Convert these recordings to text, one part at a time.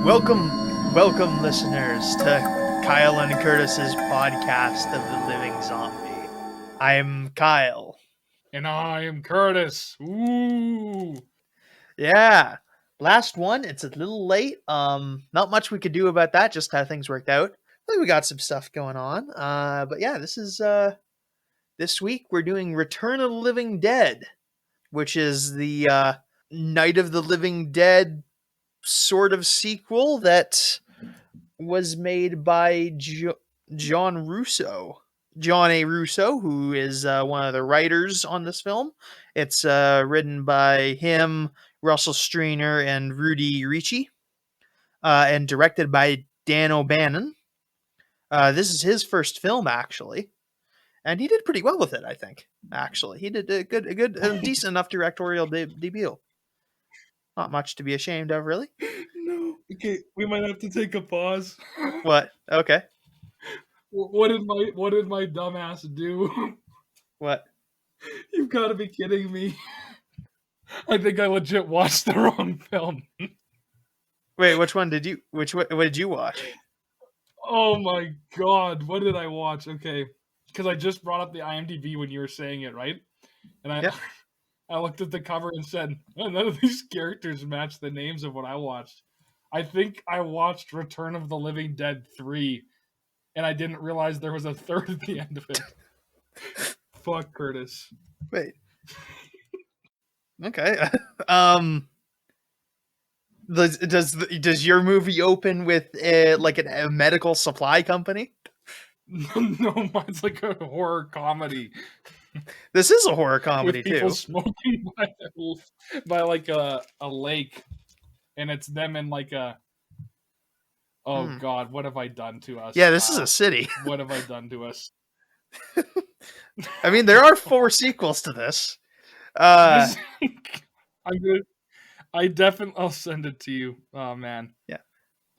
Welcome, listeners, to Kyle and Curtis's podcast of the Living Zombie. I'm Kyle. And I am Curtis. Ooh. Yeah. Last one, it's a little late. Not much we could do about that, just how things worked out. But we got some stuff going on. But yeah, this week we're doing Return of the Living Dead, which is the Night of the Living Dead sort of sequel that was made by John A. Russo, who is one of the writers on this film. It's written by him, Russell Streiner, and Rudy Ricci, and directed by Dan O'Bannon. This is his first film, actually, and he did pretty well with it, I think. Actually, he did a decent enough directorial debut. Not much to be ashamed of, really. No. Okay, we might have to take a pause. What? Okay. What did my dumbass do? What? You've got to be kidding me. I think I legit watched the wrong film. Wait, what did you watch? Oh my god, what did I watch? Okay, because I just brought up the IMDb when you were saying it, right? And I looked at the cover and said, none of these characters match the names of what I watched. I think I watched Return of the Living Dead 3, and I didn't realize there was a third at the end of it. Fuck, Curtis. Wait. Okay. Does your movie open with a medical supply company? No, mine's like a horror comedy. This is a horror comedy with people too. Smoking by like a lake, and it's them in like a. Oh God, what have I done to us? Yeah, this is a city. What have I done to us? I mean, there are 4 sequels to this. I'll send it to you. Oh man. Yeah.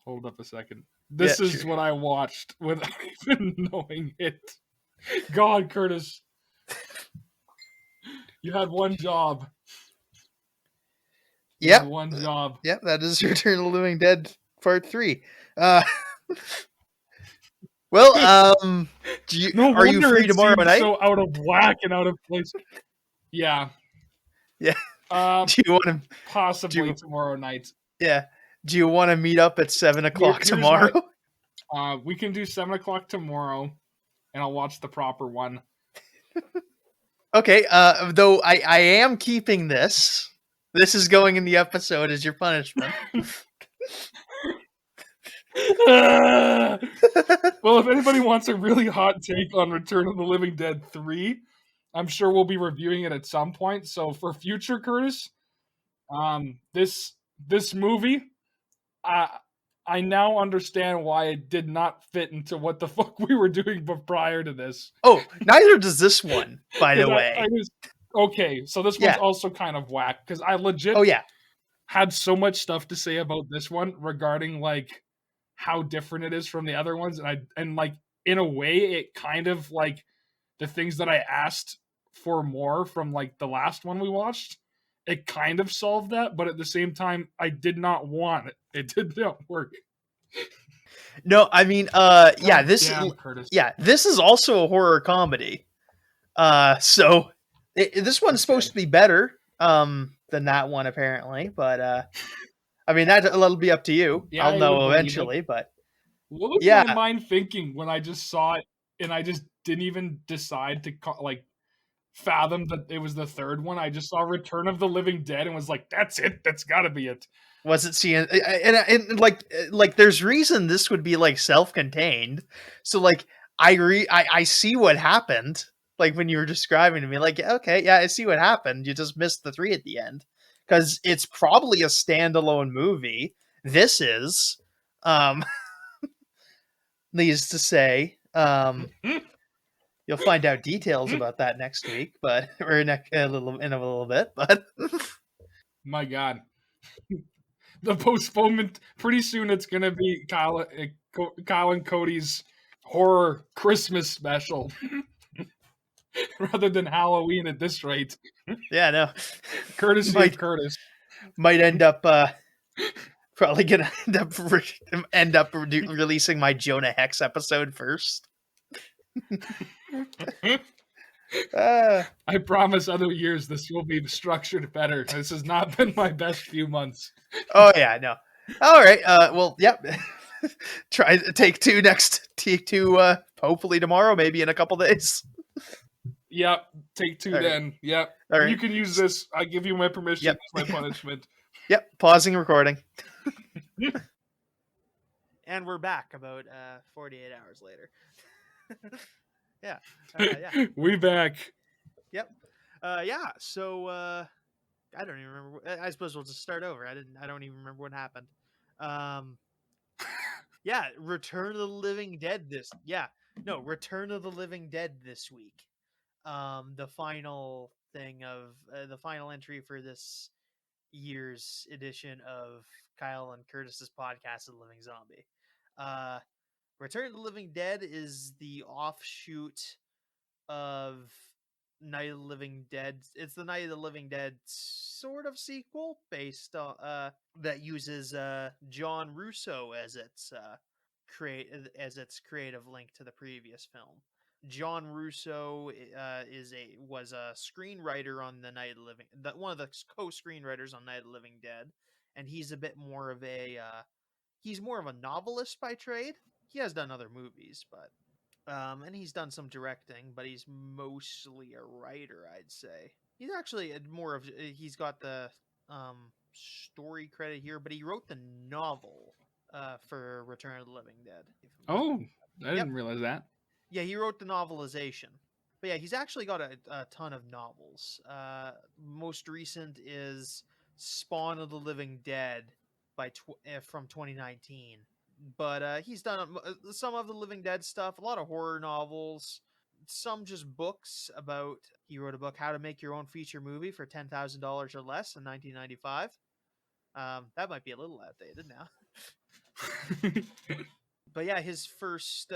Hold up a second. This is sure. what I watched without even knowing it. God, Curtis. You had one job. Yep. One job. Yep, that is Return of the Living Dead Part 3. Well, are you free tomorrow night? So out of whack and out of place. Yeah. Yeah. Do you want to possibly tomorrow night? Yeah. Do you want to meet up at 7:00 tomorrow? We can do 7:00 tomorrow, and I'll watch the proper one. Okay. Though I am keeping this. This is going in the episode as your punishment. Well, if anybody wants a really hot take on Return of the Living Dead 3, I'm sure we'll be reviewing it at some point. So for future, Curtis, this movie, I now understand why it did not fit into what the fuck we were doing prior to this. Oh, neither does this one, by the way. Okay, so this one's also kind of whack, because I legit had so much stuff to say about this one regarding like how different it is from the other ones, and like in a way it kind of like the things that I asked for more from like the last one we watched, it kind of solved that, but at the same time I did not want it. It did not work. No, I mean this is also a horror comedy. So this one's supposed to be better than that one apparently, but I mean that'll be up to you. Yeah, I'll know eventually, but what was my mind thinking when I just saw it and I just didn't even decide to fathom that it was the third one? I just saw Return of the Living Dead and was like, that's it. That's got to be it. Was it seeing and like there's reason this would be like self-contained. So like I see what happened. Like when you were describing to me, like, okay, yeah, I see what happened. You just missed the 3 at the end. Because it's probably a standalone movie. This is, needs to say, you'll find out details about that next week, but or in a little bit. But my God, the postponement. Pretty soon, it's gonna be Kyle and Cody's horror Christmas special. Rather than Halloween at this rate. Yeah, no. Curtis might end up Probably gonna end up releasing my Jonah Hex episode first. I promise other years this will be structured better. This has not been my best few months. Oh yeah, no. All right. Well, yep. Try take two next. Take two. Hopefully tomorrow, maybe in a couple days. Yep. Take two then. Right. Yep. Right. You can use this. I give you my permission. Yep. It's my punishment. Yep. Pausing recording. And we're back about 48 hours later. Yeah. Yeah. We back. Yep. Yeah. So I don't even remember. I suppose we'll just start over. I don't even remember what happened. Yeah. Return of the Living Dead Return of the Living Dead this week. The final thing of the final entry for this year's edition of Kyle and Curtis's podcast of Living Zombi. Return of the Living Dead is the offshoot of Night of the Living Dead. It's the Night of the Living Dead sort of sequel based on that uses John Russo as its creative link to the previous film. John Russo was a screenwriter on the Night of the Living, one of the co-screenwriters on Night of the Living Dead, and he's a bit more of a novelist by trade. He has done other movies, but and he's done some directing, but he's mostly a writer, I'd say. He's actually he's got the story credit here, but he wrote the novel for Return of the Living Dead. Oh, I didn't realize that. Yeah, he wrote the novelization. But yeah, he's actually got a ton of novels. Most recent is Spawn of the Living Dead from 2019. But he's done some of the Living Dead stuff, a lot of horror novels, some just books about. He wrote a book, How to Make Your Own Feature Movie for $10,000 or Less in 1995. That might be a little outdated now. But yeah, his first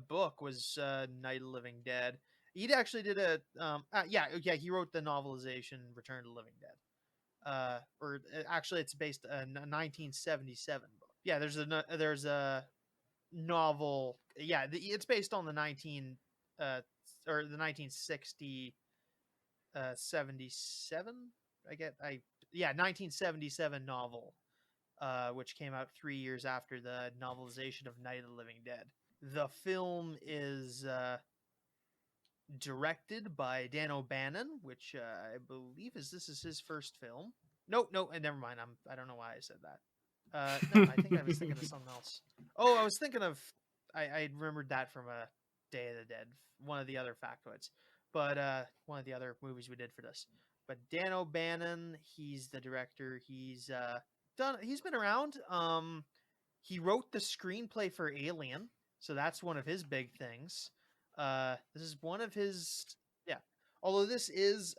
book was Night of the Living Dead. He actually did he wrote the novelization Return to the Living Dead. Or actually, it's based on a 1977 book. Yeah, there's a novel. Yeah, it's based on the 1960 77. 1977 novel. Which came out 3 years after the novelization of Night of the Living Dead. The film is directed by Dan O'Bannon, which I believe this is his first film. No, never mind. I don't know why I said that. No, I think I was thinking of something else. Oh, I was thinking of. I remembered that from a Day of the Dead, one of the other factoids, but one of the other movies we did for this. But Dan O'Bannon, he's the director. He's been around. He wrote the screenplay for Alien, so that's one of his big things. This is one of his although this is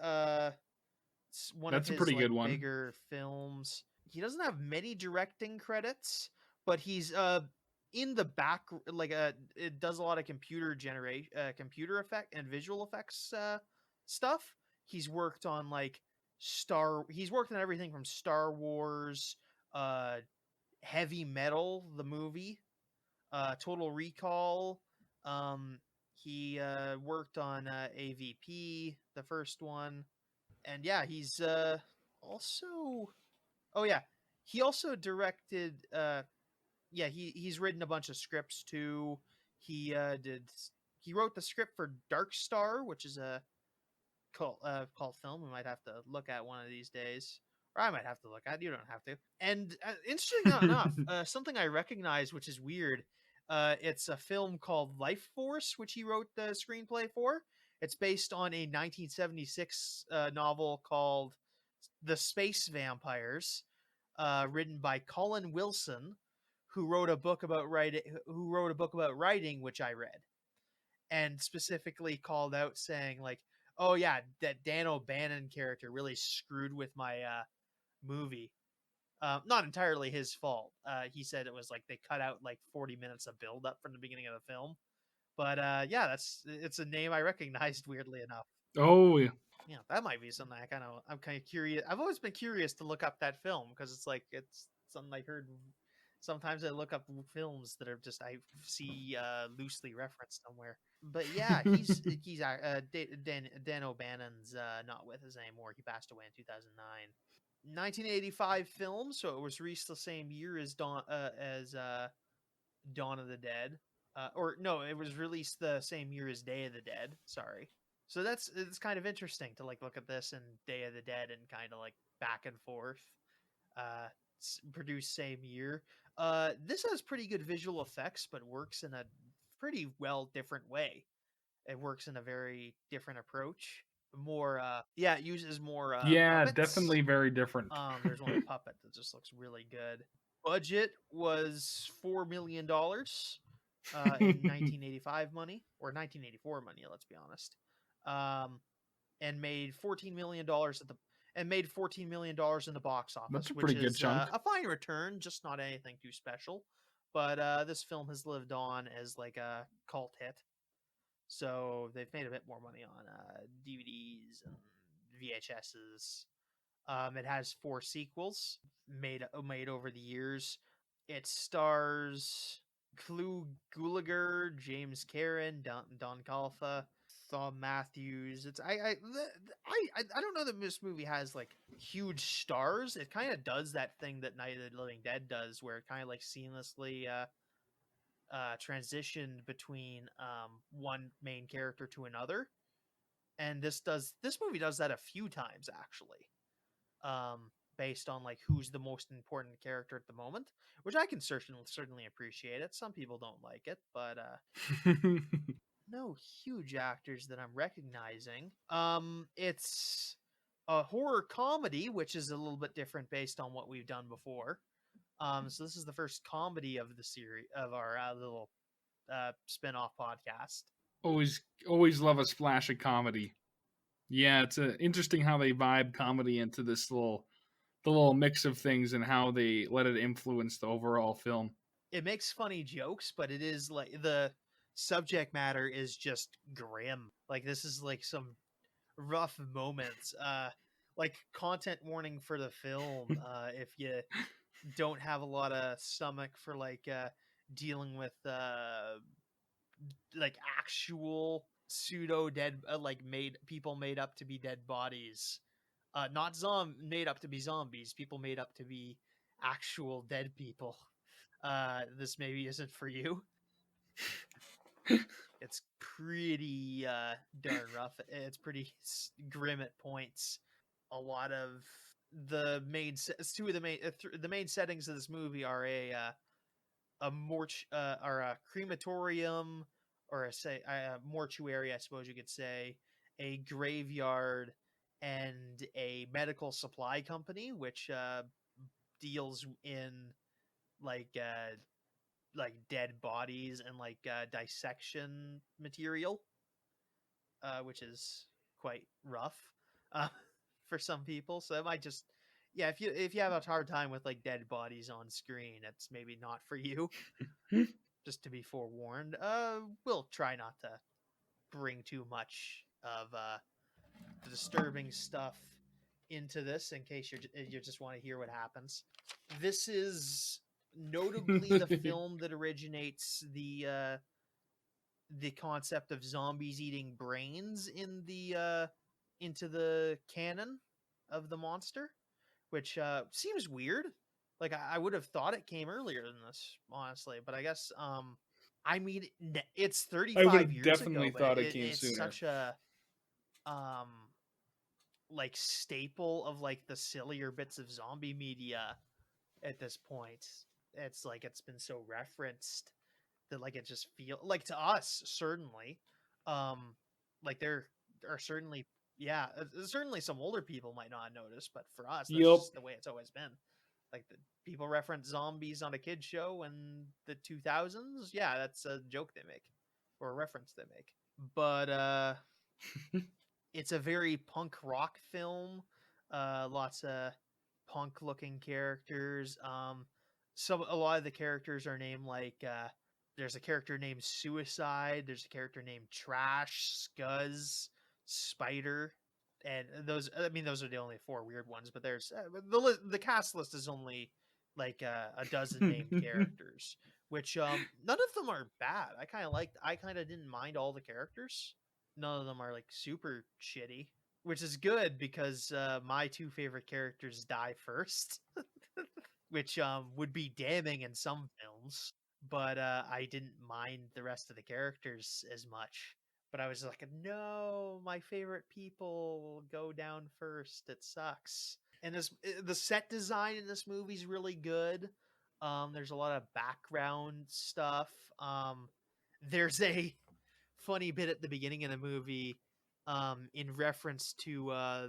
one of his pretty good one. Bigger films. He doesn't have many directing credits, but he's in the back, it does a lot of computer effect and visual effects stuff. He's worked on he's worked on everything from Star Wars, Heavy Metal, the movie, Total Recall. He worked on AVP, the first one, and yeah, he's also. Oh yeah, he also directed. He's written a bunch of scripts too. He wrote the script for Dark Star, which is a cult film. We might have to look at one of these days, or I might have to look at. You don't have to. And interesting enough, something I recognize, which is weird. It's a film called Life Force, which he wrote the screenplay for. It's based on a 1976 novel called The Space Vampires, written by Colin Wilson, who wrote a book about writing, which I read, and specifically called out saying oh yeah, that Dan O'Bannon character really screwed with my movie. Not entirely his fault. He said it was they cut out 40 minutes of build up from the beginning of the film. But it's a name I recognized, weirdly enough. Oh yeah. Yeah, that might be something I'm kind of curious. I've always been curious to look up that film because it's Sometimes I look up films that are just I see loosely referenced somewhere. But yeah, he's Dan O'Bannon's not with us anymore. He passed away in 2009. 1985 film, so it was released the same year as Dawn of the Dead. Or no, it was released the same year as Day of the Dead. Sorry. So it's kind of interesting to like look at this and Day of the Dead and kind of like back and forth. Produced same year. This has pretty good visual effects, but works in a pretty different way. It works in a very different approach. It uses more puppets. Definitely very different. There's one puppet that just looks really good. Budget was $4 million in 1985 money, or 1984 money, let's be honest. And made $14 million $14 million in the box office. That's a pretty good chunk. A fine return, just not anything too special. But this film has lived on as like a cult hit. So they've made a bit more money on DVDs and VHSs. It has 4 sequels made over the years. It stars Clu Gulager, James Karen, Don Calfa, Thom Matthews. I don't know that this movie has like huge stars. It kind of does that thing that Night of the Living Dead does, where it kind of like seamlessly transitioned between one main character to another, and this movie does that a few times actually, based on like who's the most important character at the moment, which I can certainly appreciate it. Some people don't like it, but no huge actors that I'm recognizing. It's a horror comedy, which is a little bit different based on what we've done before. So this is the first comedy of the series of our little spin-off podcast. Always love a splash of comedy. Yeah, it's interesting how they vibe comedy into the little mix of things and how they let it influence the overall film. It makes funny jokes, but it is like the subject matter is just grim. Like this is like some rough moments. Like content warning for the film. If you don't have a lot of stomach for like dealing with like actual pseudo dead like made up to be dead bodies, not made up to be zombies, people made up to be actual dead people, this maybe isn't for you. It's pretty darn rough. It's pretty grim at points. A lot of the main the main settings of this movie are a crematorium, or a mortuary, I suppose you could say, a graveyard, and a medical supply company, which deals in like dead bodies and like dissection material, which is quite rough for some people. So it might just, yeah, if you have a hard time with like dead bodies on screen, it's maybe not for you. Just to be forewarned. We'll try not to bring too much of the disturbing stuff into this, in case you just want to hear what happens. This is notably the film that originates the concept of zombies eating brains in the into the canon of the monster, which seems weird. Like I would have thought it came earlier than this, honestly, but I guess I mean it's 35 years definitely ago, thought it came it's sooner. such a like staple of like the sillier bits of zombie media at this point. It's like it's been so referenced that like it just feel like, to us certainly, like there are certainly, yeah, certainly some older people might not notice, but for us that's just the way it's always been. Like the people reference zombies on a kid show in the 2000s, yeah, that's a joke they make or a reference they make. But it's a very punk rock film, lots of punk looking characters. A lot of the characters are named like there's a character named Suicide, there's a character named Trash, Scuzz, Spider, and those are the only 4 weird ones, but there's the cast list is only like a dozen named characters, which none of them are bad. I kind of didn't mind all the characters. None of them are like super shitty, which is good because my two favorite characters die first, which would be damning in some films. But I didn't mind the rest of the characters as much. But I was like, no, my favorite people go down first. It sucks. And the set design in this movie is really good. There's a lot of background stuff. There's a funny bit at the beginning of the movie in reference to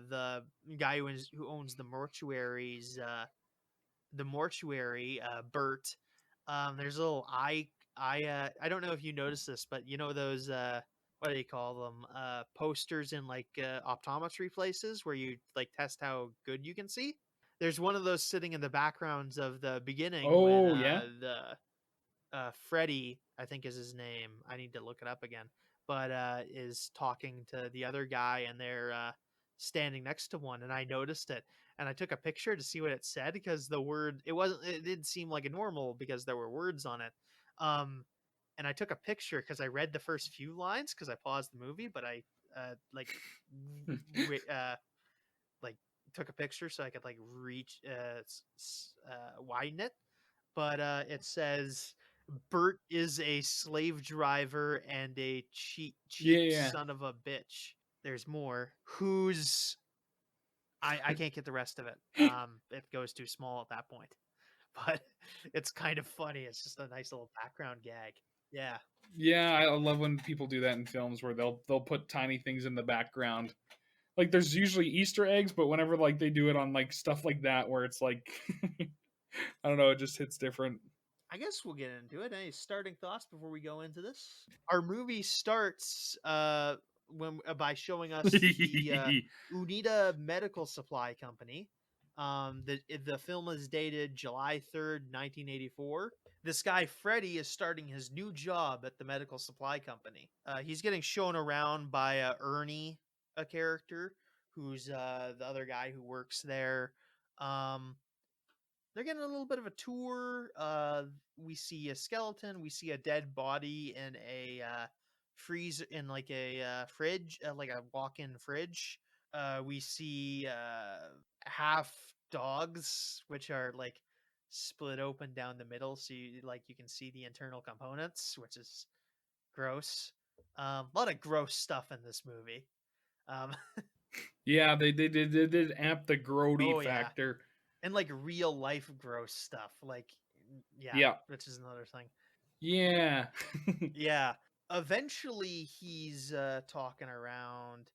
the guy who owns the mortuary, Bert. There's a little I don't know if you noticed this, but you know those what do you call them? Posters in like optometry places where you like test how good you can see. There's one of those sitting in the backgrounds of the beginning when the Freddy, I think is his name. I need to look it up again. But is talking to the other guy, and they're standing next to one, and I noticed it, and I took a picture to see what it said because it didn't seem like a normal because there were words on it. And I took a picture because I read the first few lines because I paused the movie, but I like like took a picture so I could like reach widen it. But it says Bert is a slave driver and a cheap son of a bitch. There's more. Who's I can't get the rest of it. It goes too small at that point. But it's kind of funny. It's just a nice little background gag. Yeah. Yeah, I love when people do that in films where they'll put tiny things in the background. Like there's usually Easter eggs, but whenever like they do it on like stuff like that where it's like I don't know, it just hits different. I guess we'll get into it. Any starting thoughts before we go into this? Our movie starts by showing us the Unida Medical Supply Company. The film is dated July 3rd, 1984. This guy Freddy is starting his new job at the medical supply company. He's getting shown around by Ernie, a character who's the other guy who works there. They're getting a little bit of a tour. We see a skeleton. We see a dead body in a freezer, in like a fridge, like a walk-in fridge. We see half dogs, which are like split open down the middle, so you can see the internal components, which is gross. A lot of gross stuff in this movie. Yeah, they did amp the grody factor. Yeah. And like real life gross stuff, like yeah, which is another thing. Yeah. Yeah. Eventually he's talking around.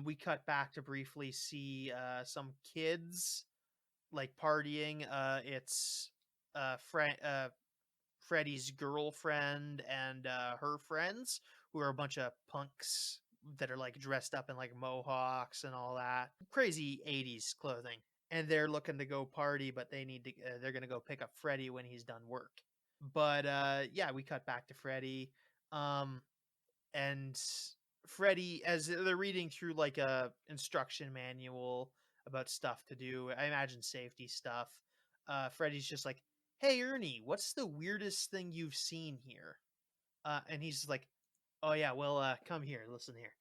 We cut back to briefly see some kids like partying. It's Freddy's girlfriend and her friends, who are a bunch of punks that are like dressed up in like mohawks and all that crazy 80s clothing. And they're looking to go party, but they're going to go pick up Freddy when he's done work. But yeah, we cut back to Freddy. And Freddy, as they're reading through like a instruction manual about stuff to do, I imagine safety stuff. Freddy's just like, "Hey Ernie, what's the weirdest thing you've seen here?" And he's like, "Oh yeah, well, come here, listen here.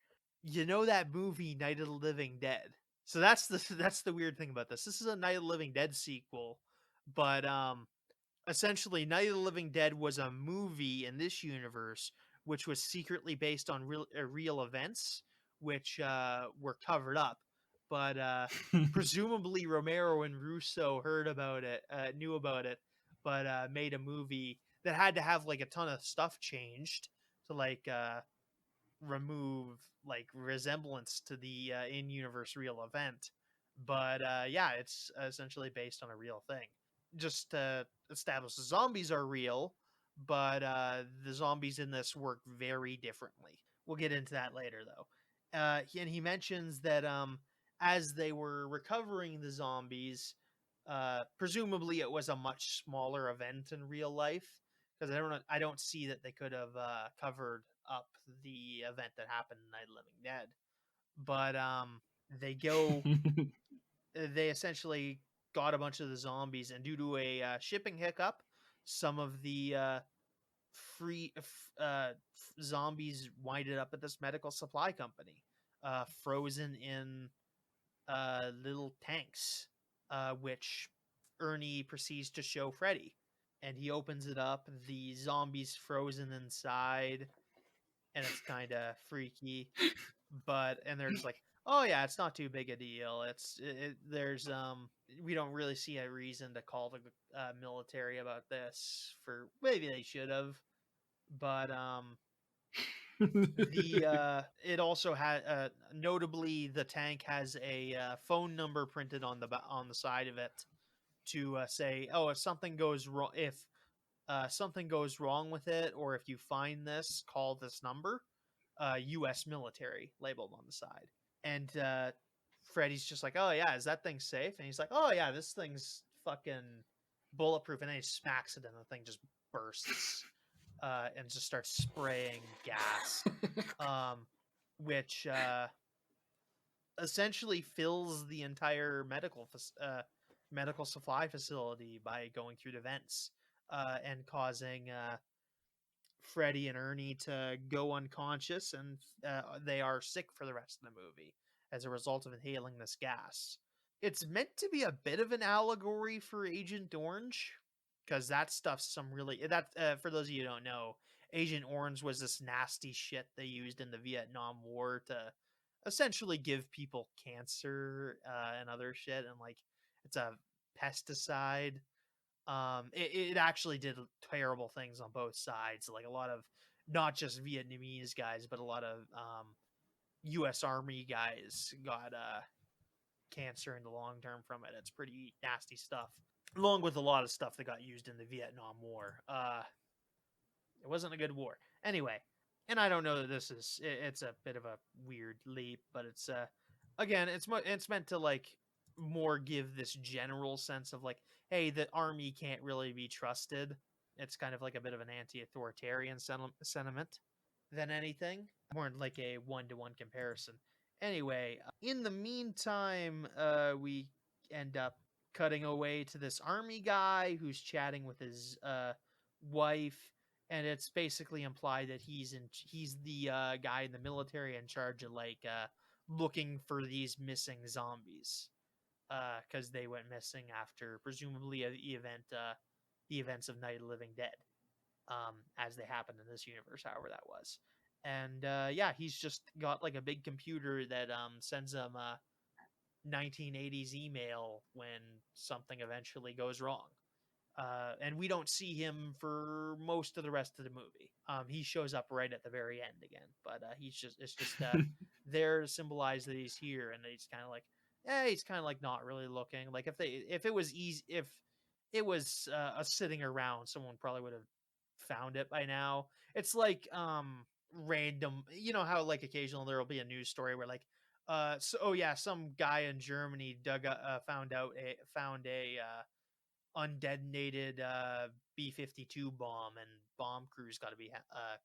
You know that movie Night of the Living Dead?" So that's the weird thing about this. This is a Night of the Living Dead sequel, but essentially Night of the Living Dead was a movie in this universe which was secretly based on real events, which were covered up. But presumably Romero and Russo heard about it, knew about it, but made a movie that had to have like a ton of stuff changed to like remove like resemblance to the in-universe real event. But yeah, it's essentially based on a real thing. Just to establish the zombies are real, but the zombies in this work very differently. We'll get into that later, though. And he mentions that as they were recovering the zombies, presumably it was a much smaller event in real life, because I don't see that they could have covered up the event that happened in Night of the Living Dead. But they essentially got a bunch of the zombies, and due to a shipping hiccup, some of the zombies winded up at this medical supply company, frozen in little tanks, which Ernie proceeds to show Freddy. And he opens it up, the zombies frozen inside, and it's kind of freaky. And they're just like, oh yeah, it's not too big a deal. We don't really see a reason to call the military about this. For maybe they should have, but it also had notably the tank has a phone number printed on the side of it to say, oh, if something goes wrong, if something goes wrong with it, or if you find this, call this number. U.S. military labeled on the side. And Freddy's just like, oh yeah, is that thing safe? And he's like, oh yeah, this thing's fucking bulletproof. And then he smacks it and the thing just bursts and just starts spraying gas, which essentially fills the entire medical supply facility by going through the vents and causing Freddy and Ernie to go unconscious, and they are sick for the rest of the movie as a result of inhaling this gas. It's meant to be a bit of an allegory for Agent Orange, because that stuff's some really for those of you who don't know, Agent Orange was this nasty shit they used in the Vietnam War to essentially give people cancer and other shit, and like it's a pesticide. It actually did terrible things on both sides. Like a lot of not just Vietnamese guys, but a lot of U.S. Army guys got cancer in the long term from it. It's pretty nasty stuff, along with a lot of stuff that got used in the Vietnam War. It wasn't a good war. Anyway, and I don't know that it's a bit of a weird leap, but it's again, it's meant to like more give this general sense of like, hey, the army can't really be trusted. It's kind of like a bit of an anti-authoritarian sentiment than anything, more like a one-to-one comparison. Anyway, in the meantime, we end up cutting away to this army guy who's chatting with his wife, and it's basically implied that he's the guy in the military in charge of like looking for these missing zombies, because they went missing after presumably the events of Night of the Living Dead, as they happened in this universe, however that was. And yeah, he's just got like a big computer that sends him a 1980s email when something eventually goes wrong. And we don't see him for most of the rest of the movie. He shows up right at the very end again, but it's just there to symbolize that he's here, and he's kind of like, he's kind of like not really looking. Like if it was easy, if it was a sitting around, someone probably would have found it by now. It's like random, you know how like occasionally there'll be a news story where like some guy in Germany found a undetonated B-52 bomb, and bomb crews got to be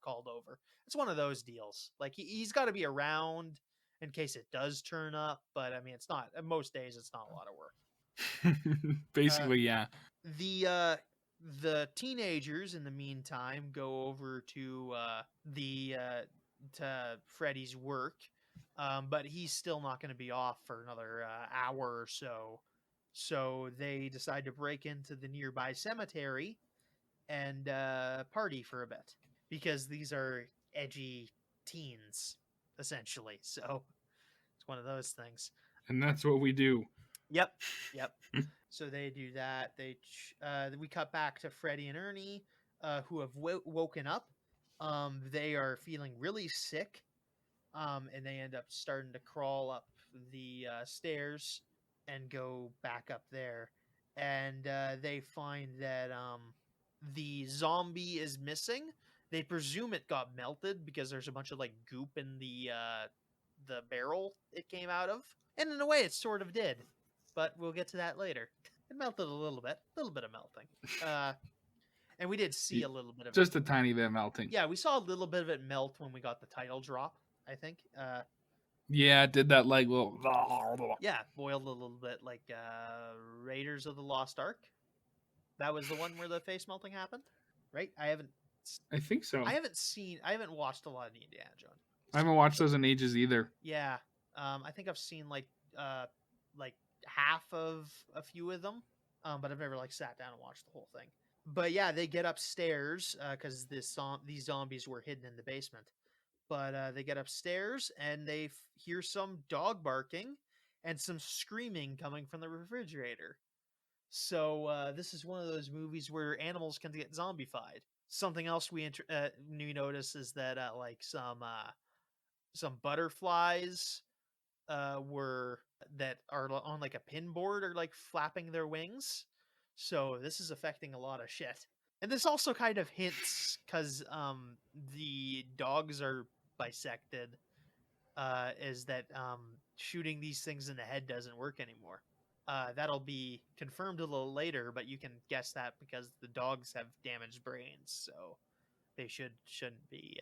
called over. It's one of those deals. Like he's got to be around in case it does turn up, but I mean, it's not. Most days, it's not a lot of work. Basically, yeah. The teenagers, in the meantime, go over to to Freddy's work, but he's still not going to be off for another hour or so. So they decide to break into the nearby cemetery and party for a bit, because these are edgy teens, essentially. So it's one of those things. And that's what we do. Yep. So they do that. We cut back to Freddy and Ernie, who have woken up. They are feeling really sick, and they end up starting to crawl up the stairs and go back up there, and they find that the zombie is missing. They presume it got melted because there's a bunch of like goop in the barrel it came out of, and in a way it sort of did, but we'll get to that later. It melted a little bit of melting, and we did see a little bit of just a tiny bit of melting. Yeah, we saw a little bit of it melt when we got the title drop, I think. Yeah, it did that like little. Yeah, boiled a little bit like Raiders of the Lost Ark. That was the one where the face melting happened, right? I think so. I haven't watched a lot of the Indiana Jones. I haven't watched those in ages either. Yeah, I think I've seen like half of a few of them, but I've never like sat down and watched the whole thing. But yeah, they get upstairs because these zombies were hidden in the basement. But they get upstairs and they hear some dog barking and some screaming coming from the refrigerator. So this is one of those movies where animals can get zombified. Something else we notice is that like some butterflies were that are on like a pin board or like flapping their wings. So this is affecting a lot of shit. And this also kind of hints because the dogs are bisected, is that shooting these things in the head doesn't work anymore. That'll be confirmed a little later, but you can guess that because the dogs have damaged brains, so they shouldn't be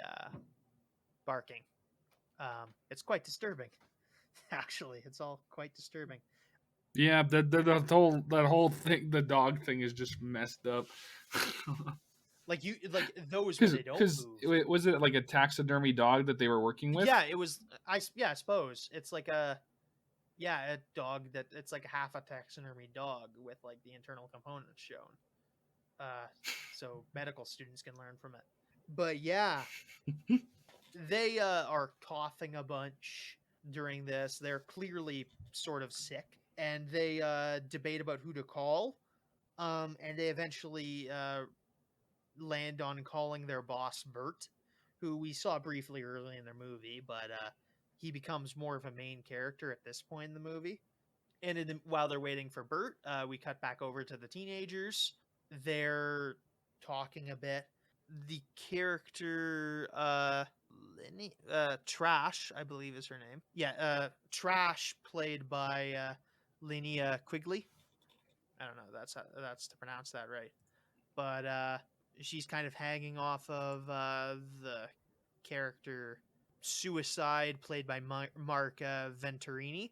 barking. It's quite disturbing. Actually, it's all quite disturbing. Yeah, that whole thing, the dog thing, is just messed up. Like those when they don't move. Was it like a taxidermy dog that they were working with? Yeah, it was. I suppose it's like a dog that it's like half a taxidermy dog with like the internal components shown. So medical students can learn from it. But yeah, they are coughing a bunch during this. They're clearly sort of sick, and they debate about who to call. And they eventually land on calling their boss Bert, who we saw briefly early in the movie, but he becomes more of a main character at this point in the movie. And while they're waiting for Bert, we cut back over to the teenagers. They're talking a bit. The character Trash, I believe is her name. Yeah, Trash, played by Linnea Quigley. I don't know. That's to pronounce that right. But she's kind of hanging off of the character Suicide, played by Mark Venturini.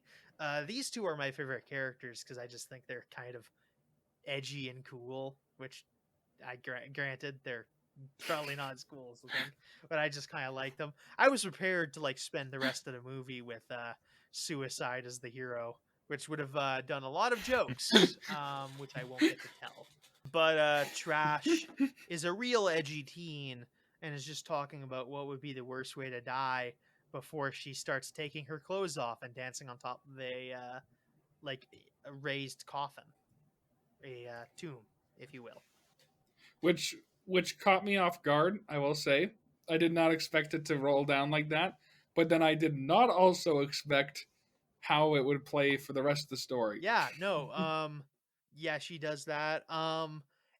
These two are my favorite characters because I just think they're kind of edgy and cool, which I granted they're probably not as cool as the thing, but I just kind of like them. I was prepared to like spend the rest of the movie with Suicide as the hero, which would have done a lot of jokes, which I won't get to tell. But Trash is a real edgy teen and is just talking about what would be the worst way to die before she starts taking her clothes off and dancing on top of a raised coffin, a tomb, if you will. Which caught me off guard, I will say. I did not expect it to roll down like that, but then I did not also expect how it would play for the rest of the story. Yeah, no. Yeah, she does that.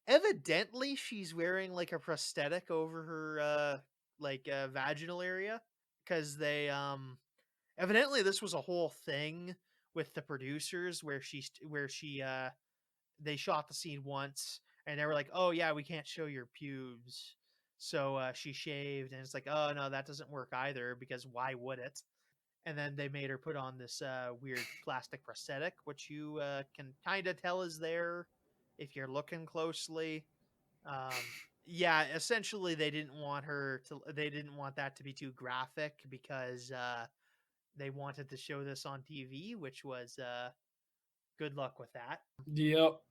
Evidently she's wearing like a prosthetic over her vaginal area, because they evidently this was a whole thing with the producers where they shot the scene once and they were like, "Oh yeah, we can't show your pubes." So she shaved, and it's like, "Oh no, that doesn't work either, because why would it?" And then they made her put on this weird plastic prosthetic, which you can kind of tell is there if you're looking closely. Yeah, essentially they didn't want that to be too graphic, because they wanted to show this on TV, which was good luck with that. Yep.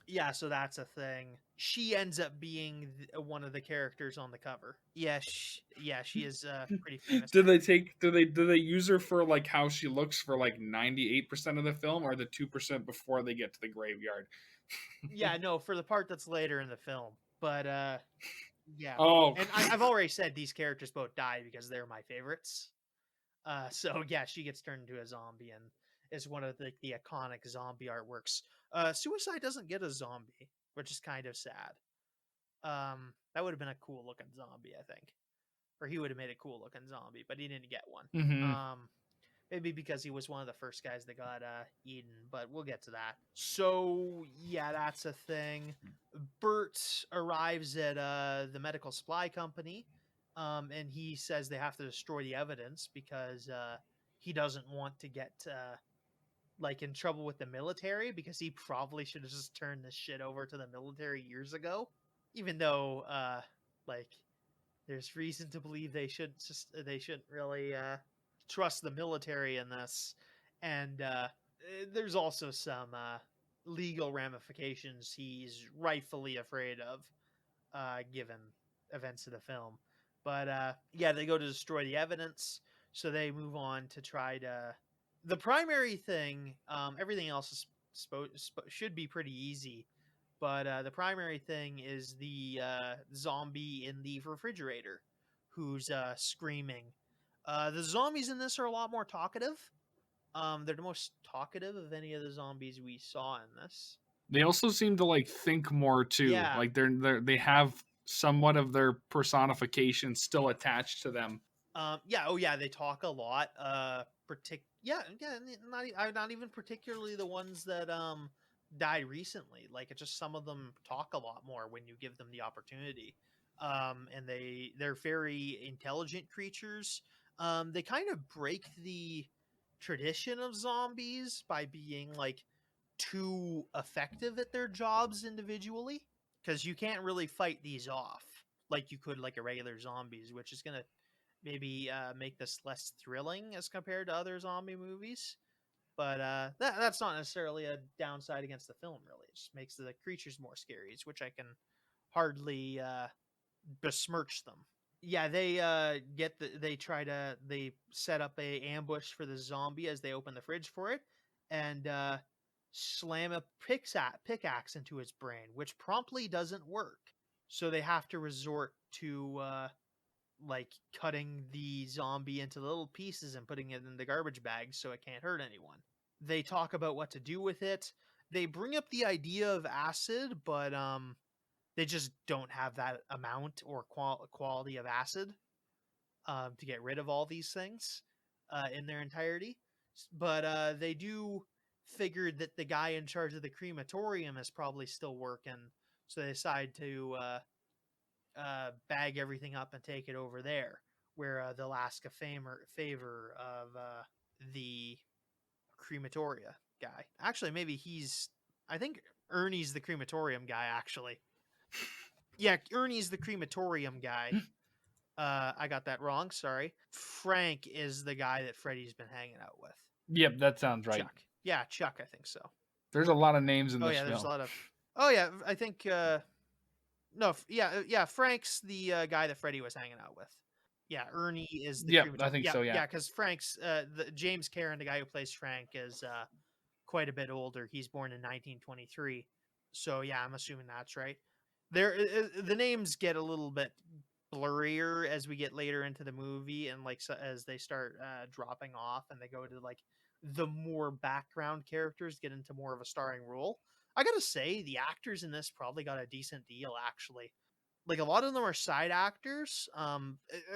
Yeah, so that's a thing. She ends up being one of the characters on the cover. Yeah, she is pretty famous. Do they use her for like how she looks for like 98% of the film, or the 2% before they get to the graveyard? Yeah, no, for the part that's later in the film. But yeah. Oh, and I've already said these characters both die because they're my favorites. So yeah, she gets turned into a zombie and is one of the iconic zombie artworks. Suicide doesn't get a zombie, which is kind of sad. That would have been a cool looking zombie, I think, or he would have made a cool looking zombie, but he didn't get one. mm-hmm. Maybe because he was one of the first guys that got eaten, but we'll get to that. So yeah, that's a thing. Bert arrives at the medical supply company, and he says they have to destroy the evidence because he doesn't want to get like in trouble with the military, because he probably should have just turned this shit over to the military years ago, even though like there's reason to believe they shouldn't really trust the military in this. And there's also some legal ramifications he's rightfully afraid of, given events of the film. But yeah, they go to destroy the evidence, so they move on to try to. The primary thing, everything else is should be pretty easy, but the primary thing is the zombie in the refrigerator, who's screaming. The zombies in this are a lot more talkative. They're the most talkative of any of the zombies we saw in this. They also seem to like think more too. Yeah. Like they have somewhat of their personification still attached to them. Yeah. Oh, yeah. They talk a lot. Yeah. Not even particularly the ones that died recently. Like, it's just some of them talk a lot more when you give them the opportunity. And they're very intelligent creatures. They kind of break the tradition of zombies by being like too effective at their jobs individually, because you can't really fight these off like you could like a regular zombies, which is gonna maybe make this less thrilling as compared to other zombie movies. But that's not necessarily a downside against the film, really. It just makes the creatures more scary, which I can hardly besmirch them. Yeah, they set up a ambush for the zombie as they open the fridge for it, and slam a pickaxe into its brain, which promptly doesn't work. So they have to resort to like cutting the zombie into little pieces and putting it in the garbage bag so it can't hurt anyone. They talk about what to do with it. They bring up the idea of acid, but they just don't have that amount or quality of acid to get rid of all these things in their entirety. But they do figure that the guy in charge of the crematorium is probably still working, so they decide to bag everything up and take it over there, where they'll ask a favor of the crematoria guy. Actually, maybe I think Ernie's the crematorium guy, actually. Yeah, Ernie's the crematorium guy. I got that wrong. Sorry. Frank is the guy that Freddy's been hanging out with. Yep, that sounds right. Chuck. Yeah, Chuck, I think so. There's a lot of names in this film. Oh, yeah, there's a lot of... Oh, yeah, I think... No, yeah, Frank's the guy that Freddy was hanging out with. Yeah, Ernie is the... Yep, I think so, yeah. Yeah, because Frank's... James Karen, the guy who plays Frank, is quite a bit older. He's born in 1923. So, yeah, I'm assuming that's right. The names get a little bit blurrier as we get later into the movie, and like as they start dropping off and they go to like the more background characters get into more of a starring role. I gotta say, the actors in this probably got a decent deal, actually. Like, a lot of them are side actors,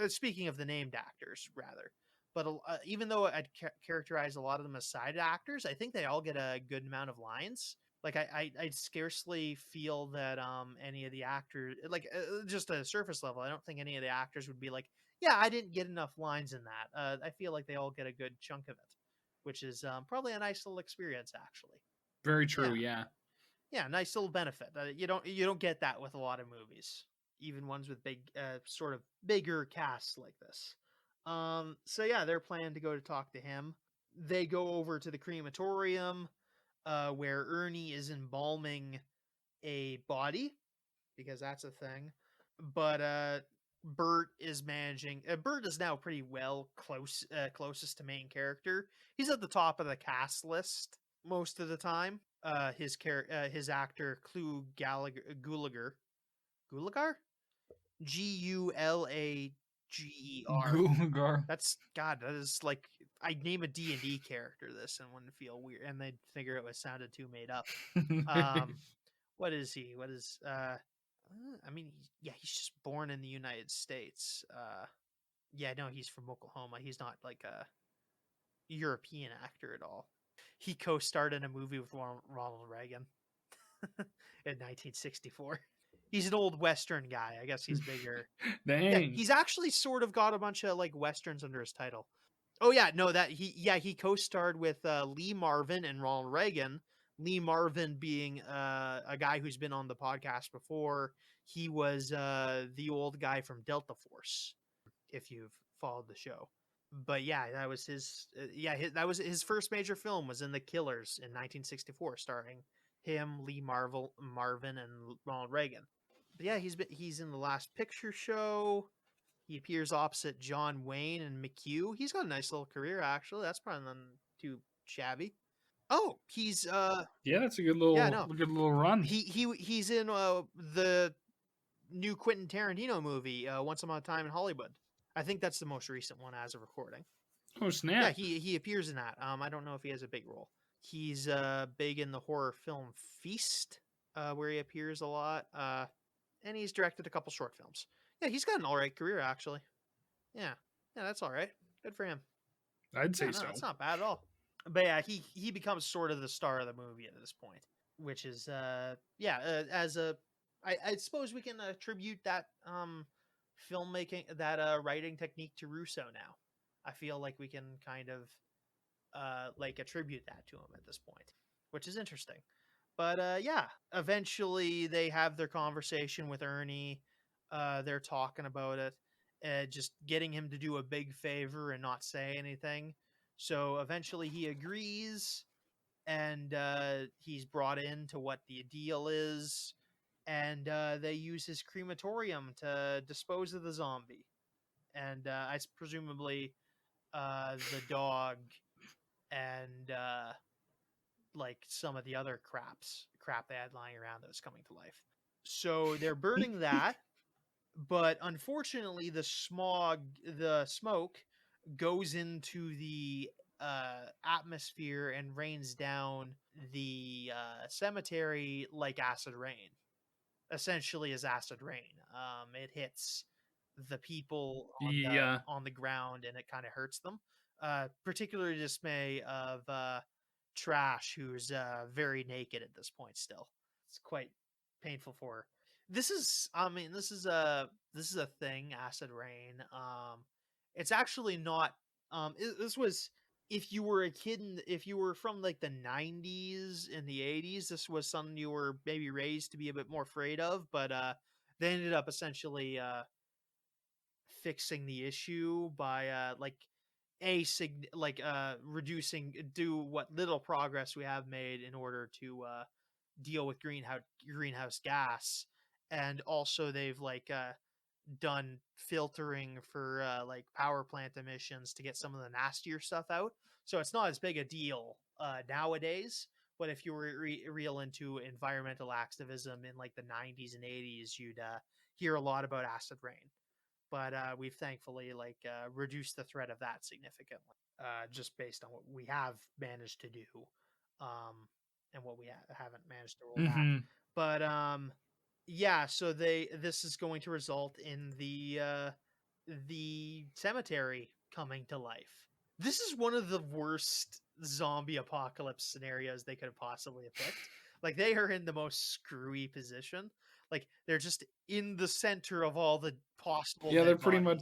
speaking of the named actors, rather. But even though I'd characterize a lot of them as side actors, I think they all get a good amount of lines. Like, I'd scarcely feel that any of the actors, like, just at a surface level, I don't think any of the actors would be like, yeah, I didn't get enough lines in that. I feel like they all get a good chunk of it, which is probably a nice little experience, actually. Very true, yeah. Yeah, nice little benefit. You don't get that with a lot of movies, even ones with big, sort of bigger casts like this. So yeah, they're planning to go to talk to him. They go over to the crematorium, where Ernie is embalming a body, because that's a thing. But Bert is managing. Bert is now pretty well closest to main character. He's at the top of the cast list most of the time. His actor Clu Gulager, Gulager. Gulager. That's God. That is like, I'd name a D&D character this and wouldn't feel weird, and they'd figure it sounded too made up. What is he? What is I mean, he's just born in the United States. Yeah, no, he's from Oklahoma. He's not like a European actor at all. He co-starred in a movie with Ronald Reagan in 1964. He's an old Western guy. I guess he's bigger. Dang. Yeah, he's actually sort of got a bunch of like Westerns under his title. Oh yeah, no, that he co-starred with Lee Marvin and Ronald Reagan. Lee Marvin being a guy who's been on the podcast before. He was the old guy from Delta Force, if you've followed the show. But yeah, that was his. That was his first major film. Was in The Killers in 1964, starring him, Lee Marvin, and Ronald Reagan. But yeah, he's in The Last Picture Show. He appears opposite John Wayne and McHugh. He's got a nice little career, actually. That's probably not too shabby. Oh, he's yeah, that's a good little run. He's in the new Quentin Tarantino movie, Once Upon a Time in Hollywood. I think that's the most recent one as of recording. Oh snap! Yeah, he appears in that. I don't know if he has a big role. He's big in the horror film Feast, where he appears a lot. And he's directed a couple short films. Yeah, he's got an all right career, actually. Yeah, that's all right. Good for him. I'd say so. It's not bad at all. But yeah, he becomes sort of the star of the movie at this point, which is I suppose we can attribute that filmmaking, that writing technique to Russo now. I feel like we can kind of attribute that to him at this point, which is interesting. But yeah, eventually they have their conversation with Ernie. They're talking about it, just getting him to do a big favor and not say anything. So eventually he agrees, and he's brought in to what the deal is, and they use his crematorium to dispose of the zombie. And I presumably the dog and like some of the other crap they had lying around that was coming to life. So they're burning that, but unfortunately the smoke goes into the atmosphere and rains down the cemetery like acid rain. Essentially as acid rain. It hits the people on the ground and it kind of hurts them. Particularly dismay of Trash, who's very naked at this point still. It's quite painful for her. This is a thing, acid rain. It's actually not this was, if you were a kid if you were from like the 90s and the 80s, this was something you were maybe raised to be a bit more afraid of, but they ended up essentially fixing the issue by reducing do what little progress we have made in order to deal with greenhouse gas. And also they've done filtering for power plant emissions to get some of the nastier stuff out, so it's not as big a deal nowadays. But if you were real into environmental activism in like the 90s and 80s, you'd hear a lot about acid rain. But we've thankfully reduced the threat of that significantly, just based on what we have managed to do, and what we haven't managed to roll back. But yeah, so this is going to result in the cemetery coming to life. This is one of the worst zombie apocalypse scenarios they could have possibly have picked. Like, they are in the most screwy position. Like, they're just in the center of all the possible they're pretty much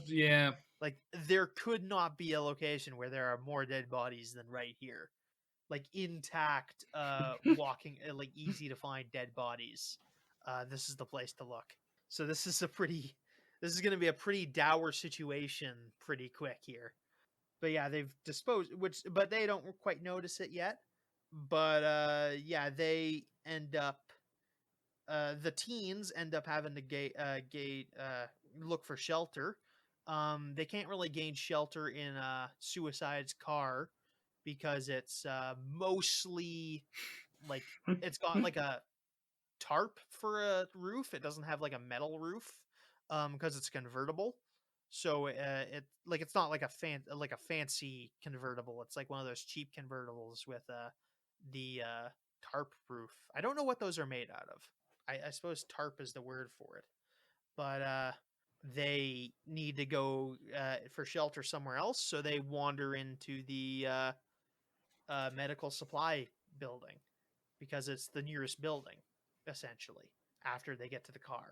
like, there could not be a location where there are more dead bodies than right here. Like, intact, walking, like easy to find dead bodies. This is the place to look. So this is going to be a pretty dour situation pretty quick here. But yeah, they've disposed, but they don't quite notice it yet. But yeah, they end up, the teens end up having to look for shelter. They can't really gain shelter in Suicide's car because it's mostly it's got like a tarp for a roof. It doesn't have like a metal roof because it's convertible. So it's not like a fancy convertible. It's like one of those cheap convertibles with the tarp roof. I don't know what those are made out of. I suppose tarp is the word for it. But they need to go for shelter somewhere else, so they wander into the medical supply building because it's the nearest building, essentially, after they get to the car.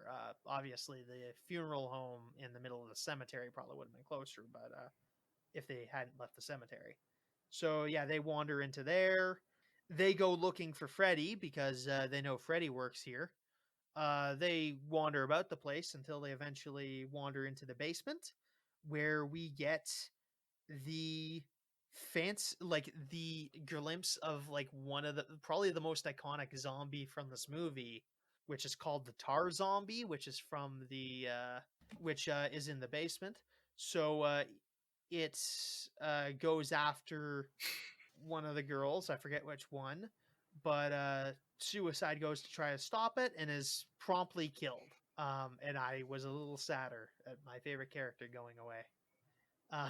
Obviously, the funeral home in the middle of the cemetery probably would have been closer, but if they hadn't left the cemetery. So yeah, they wander into there. They go looking for Freddy because they know Freddy works here. They wander about the place until they eventually wander into the basement, where we get the the glimpse of like one of the probably the most iconic zombie from this movie, which is called the Tar Zombie, which is from the which is in the basement. So it goes after one of the girls. I forget which one, but Suicide goes to try to stop it and is promptly killed. And I was a little sadder at my favorite character going away. Uh,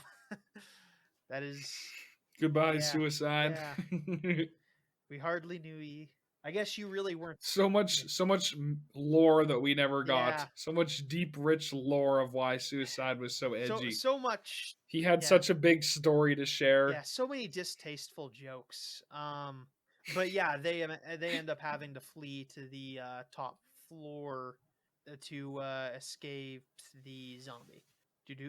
that is goodbye, Suicide. Yeah. We hardly knew you. I guess you really weren't. So much lore that we never got. So much deep, rich lore of why Suicide was so edgy. So much. He had such a big story to share. Yeah, so many distasteful jokes. But yeah, they end up having to flee to the top floor to escape the zombie.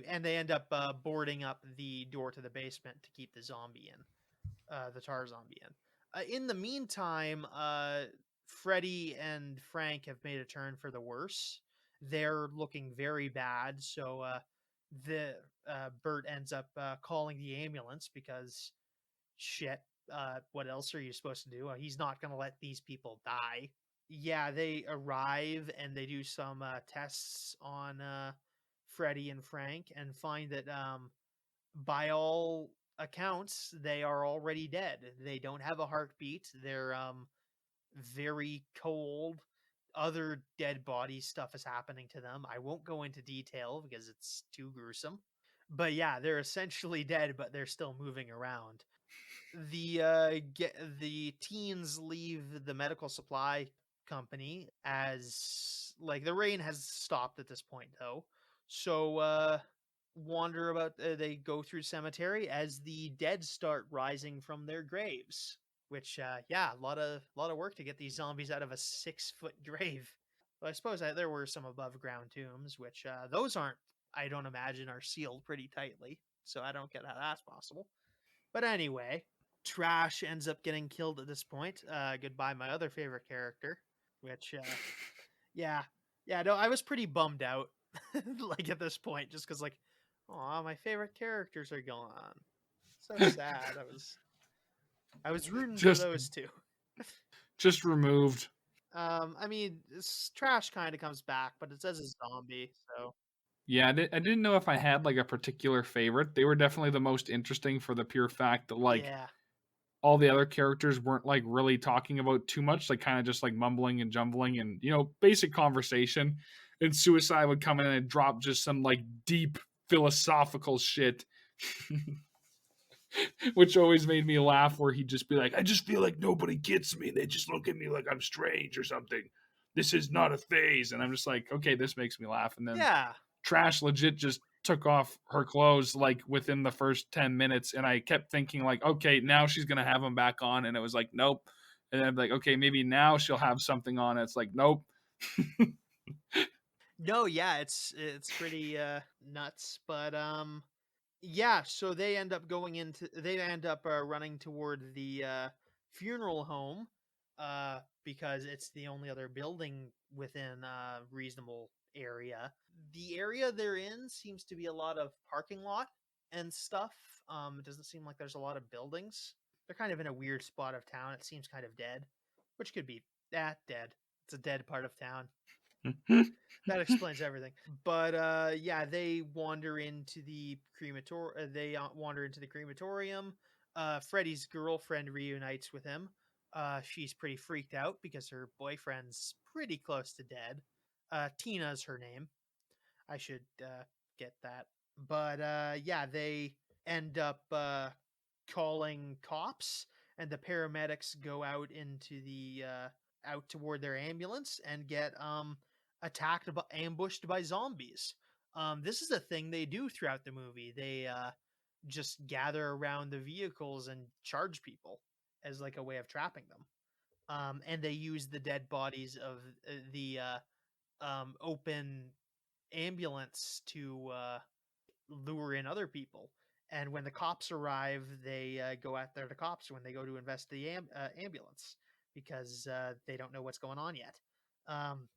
And they end up boarding up the door to the basement to keep the zombie in, the Tar Zombie in. In the meantime, Freddy and Frank have made a turn for the worse. They're looking very bad, so Bert ends up calling the ambulance because shit, what else are you supposed to do? He's not going to let these people die. Yeah, they arrive and they do some tests on Freddy and Frank and find that by all accounts they are already dead. They don't have a heartbeat. They're very cold. Other dead body stuff is happening to them. I won't go into detail because it's too gruesome. But yeah, they're essentially dead, but they're still moving around. The teens leave the medical supply company as like the rain has stopped at this point though. So wander about they go through cemetery as the dead start rising from their graves, which yeah, a lot of work to get these zombies out of a 6-foot grave. But I suppose there were some above ground tombs, which those aren't, I don't imagine, are sealed pretty tightly, so I don't get how that's possible. But anyway, Trash ends up getting killed at this point. Goodbye, my other favorite character. Which, yeah, no, I was pretty bummed out, like at this point, just because, like, oh, my favorite characters are gone. So sad. I was rooting for those two. Just removed. I mean, Trash kind of comes back, but it says a zombie, so. Yeah, I didn't know if I had like a particular favorite. They were definitely the most interesting for the pure fact that like all the other characters weren't like really talking about too much, like kind of just like mumbling and jumbling and, you know, basic conversation. And Suicide would come in and drop just some like deep philosophical shit. Which always made me laugh, where he'd just be like, I just feel like nobody gets me. They just look at me like I'm strange or something. This is not a phase. And I'm just like, okay, this makes me laugh. And then Trash legit just took off her clothes like within the first 10 minutes. And I kept thinking like, okay, now she's going to have them back on. And it was like, nope. And I'm like, okay, maybe now she'll have something on. It's like, nope. No, yeah, it's pretty nuts. But yeah, so they end up running toward the funeral home because it's the only other building within a reasonable area. The area they're in seems to be a lot of parking lot and stuff. It doesn't seem like there's a lot of buildings. They're kind of in a weird spot of town. It seems kind of dead, which could be dead. It's a dead part of town. That explains everything. But yeah, they wander into the crematorium. Freddy's girlfriend reunites with him. She's pretty freaked out because her boyfriend's pretty close to dead. Tina's her name. I should get that. But yeah, they end up calling cops, and the paramedics go out into the out toward their ambulance and get ambushed by zombies. This is a thing they do throughout the movie. They just gather around the vehicles and charge people as like a way of trapping them. And they use the dead bodies of the open ambulance to lure in other people. And when the cops arrive, they go after the cops when they go to invest the ambulance because they don't know what's going on yet.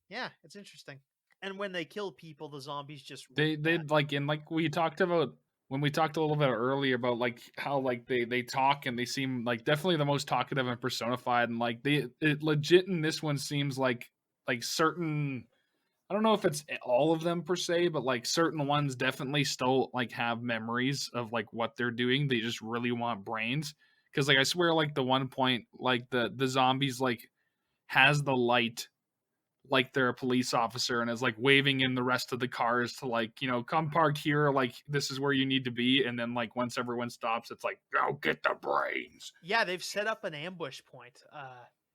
Yeah, it's interesting. And when they kill people, the zombies just they like, and like we talked about when we talked a little bit earlier about like how like they talk and they seem like definitely the most talkative and personified, and like it legit in this one seems like certain, I don't know if it's all of them per se, but like certain ones definitely still like have memories of like what they're doing. They just really want brains. Cause like I swear, like the one point, like the zombies like has the light like they're a police officer and is like waving in the rest of the cars to like, come park here, like this is where you need to be. And then like once everyone stops, it's like, go get the brains. Yeah, they've set up an ambush point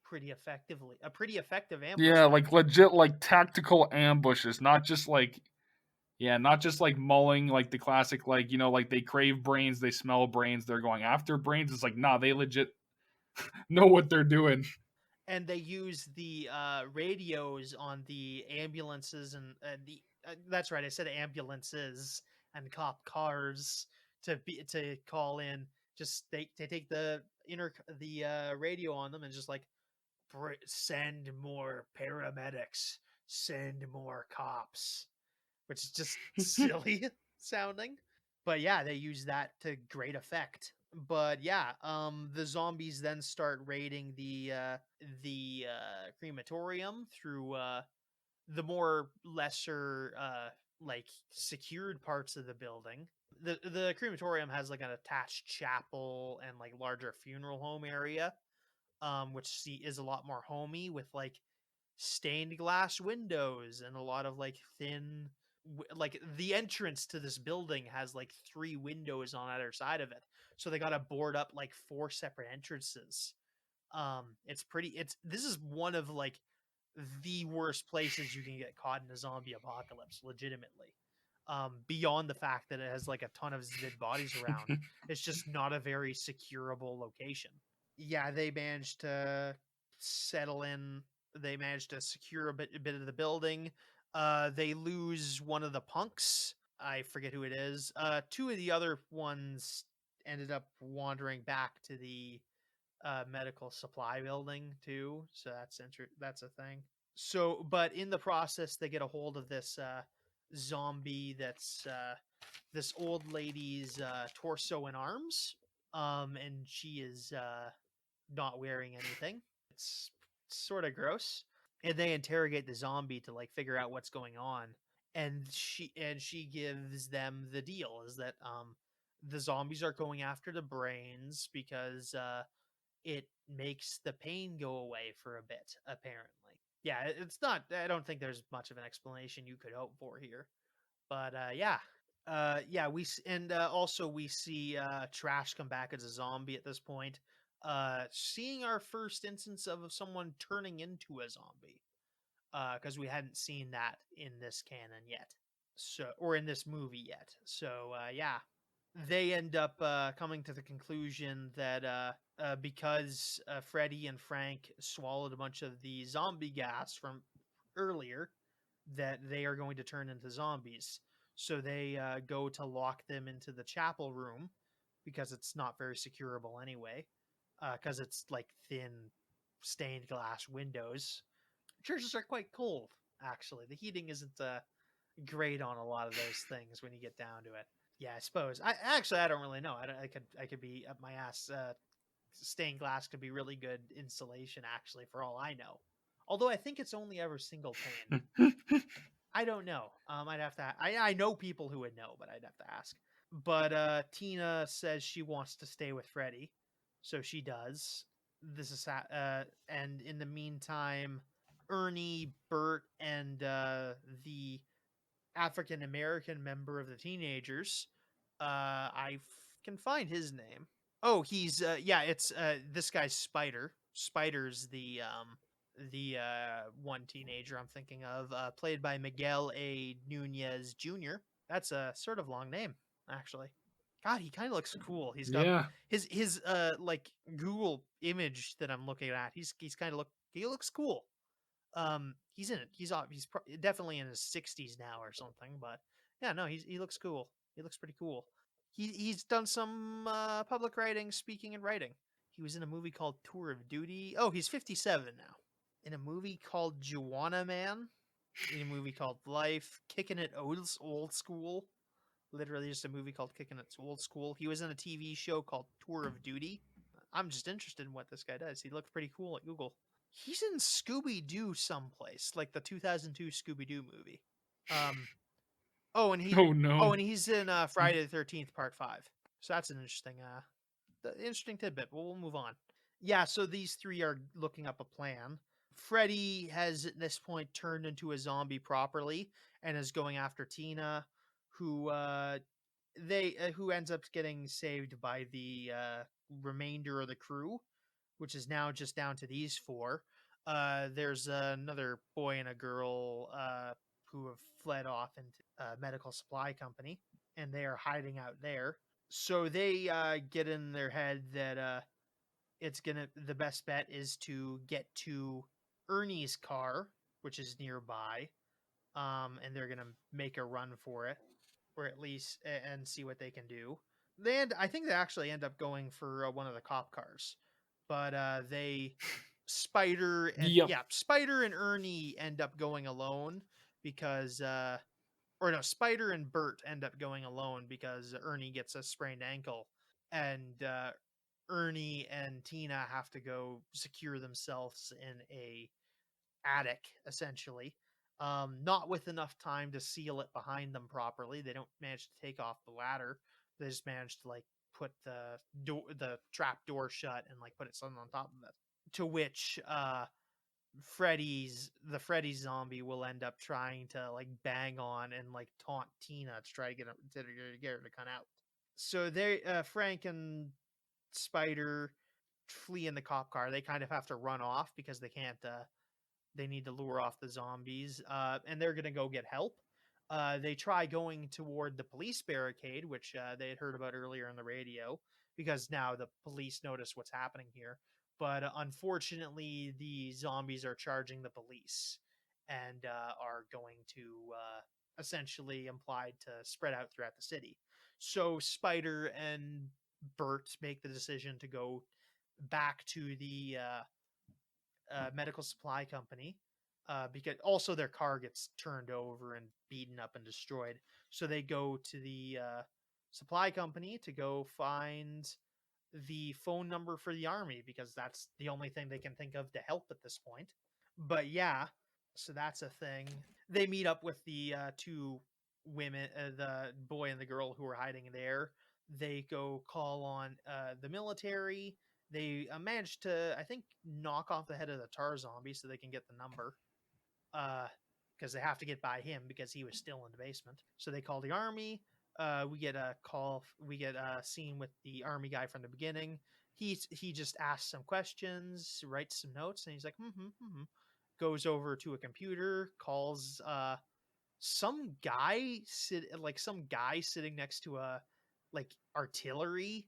pretty effectively. A pretty effective ambush Yeah, point. like legit like tactical ambushes, not just like, yeah, not just like mulling like the classic, like, like they crave brains, they smell brains, they're going after brains. It's like, nah, they legit know what they're doing. And they use the radios on the ambulances and the that's right, I said ambulances and cop cars to call in. Just they take the radio on them and just like send more paramedics, send more cops, which is just silly sounding. But yeah, they use that to great effect. But yeah, the zombies then start raiding the crematorium through the more lesser like secured parts of the building. The crematorium has like an attached chapel and like larger funeral home area, which is a lot more homey with like stained glass windows and a lot of like thin like the entrance to this building has like 3 windows on either side of it, so they got to board up like 4 separate entrances. It's this is one of like the worst places you can get caught in a zombie apocalypse, legitimately. Beyond the fact that it has like a ton of dead bodies around, it's just not a very securable location. Yeah, they managed to settle in. They managed to secure a bit of the building. They lose one of the punks. I forget who it is. 2 of the other ones ended up wandering back to the medical supply building too. So that's a thing. So, but in the process, they get a hold of this zombie that's this old lady's torso and arms. And she is not wearing anything. It's sort of gross. And they interrogate the zombie to like figure out what's going on. And she gives them the deal is that the zombies are going after the brains because it makes the pain go away for a bit, apparently. Yeah, it's not, I don't think there's much of an explanation you could hope for here. But yeah. Yeah, also we see Trash come back as a zombie at this point. Seeing our first instance of someone turning into a zombie. Because we hadn't seen that in this canon yet. So, or in this movie yet. So yeah, they end up coming to the conclusion that because Freddy and Frank swallowed a bunch of the zombie gas from earlier, that they are going to turn into zombies. So they go to lock them into the chapel room because it's not very securable anyway, because it's like thin stained glass windows. Churches are quite cold, actually. The heating isn't great on a lot of those things when you get down to it. Yeah, I suppose. I don't really know. I could be up my ass. Stained glass could be really good insulation, actually, for all I know. Although I think it's only ever single pane. I don't know. I'd have to. I know people who would know, but I'd have to ask. But Tina says she wants to stay with Freddy, so she does. And in the meantime, Ernie, Bert, and the African American member of the teenagers. Can find his name. Oh, he's yeah, it's this guy's Spider. Spider's the one teenager I'm thinking of, played by Miguel A. Nunez Jr. That's a sort of long name, actually. God, he kind of looks cool. He's got Yeah. his like Google image that I'm looking at. He's kind of he looks cool. He's in it. He's definitely in his 60s now or something, but yeah, no, he looks cool. He looks pretty cool. He's done some public writing, speaking, and writing. He was in a movie called Tour of Duty. Oh, he's 57 now. In a movie called Juana Man. In a movie called Life. Kicking It Old School. Literally just a movie called Kicking It Old School. He was in a TV show called Tour of Duty. I'm just interested in what this guy does. He looked pretty cool at Google. He's in Scooby-Doo someplace, like the 2002 Scooby-Doo movie. Oh, and he's in Friday the 13th Part 5. So that's an interesting tidbit. But we'll move on. Yeah, so these three are looking up a plan. Freddy has at this point turned into a zombie properly and is going after Tina, who ends up getting saved by the remainder of the crew, which is now just down to these four. There's another boy and a girl who have fled off into a medical supply company, and they are hiding out there. So they get in their head that the best bet is to get to Ernie's car, which is nearby, and they're gonna make a run for it, or at least and see what they can do. I think they actually end up going for one of the cop cars, but Spider and Ernie end up going alone because Spider and Bert end up going alone because Ernie gets a sprained ankle, and Ernie and Tina have to go secure themselves in a attic, essentially. Not with enough time to seal it behind them properly. They don't manage to take off the ladder. They just manage to put the trap door shut and put it something on top of it. To which Freddy zombie will end up trying to bang on and taunt Tina to try to get her to come out. So they Frank and Spider flee in the cop car. They kind of have to run off because they can't they need to lure off the zombies, and they're gonna go get help. They try going toward the police barricade, which they had heard about earlier on the radio, because now the police notice what's happening here. But unfortunately, the zombies are charging the police and are going to essentially implied to spread out throughout the city. So Spider and Bert make the decision to go back to the medical supply company because also their car gets turned over and beaten up and destroyed. So they go to the supply company to go find the phone number for the army because that's the only thing they can think of to help at this point. But yeah, so that's a thing. They meet up with the two women, the boy and the girl who are hiding there. They go call on the military. They manage to, I think, knock off the head of the tar zombie so they can get the number. Because they have to get by him because he was still in the basement. So they call the army. We get a call. We get a scene with the army guy from the beginning. He just asks some questions, writes some notes, and he's like, goes over to a computer, calls some guy sitting next to a artillery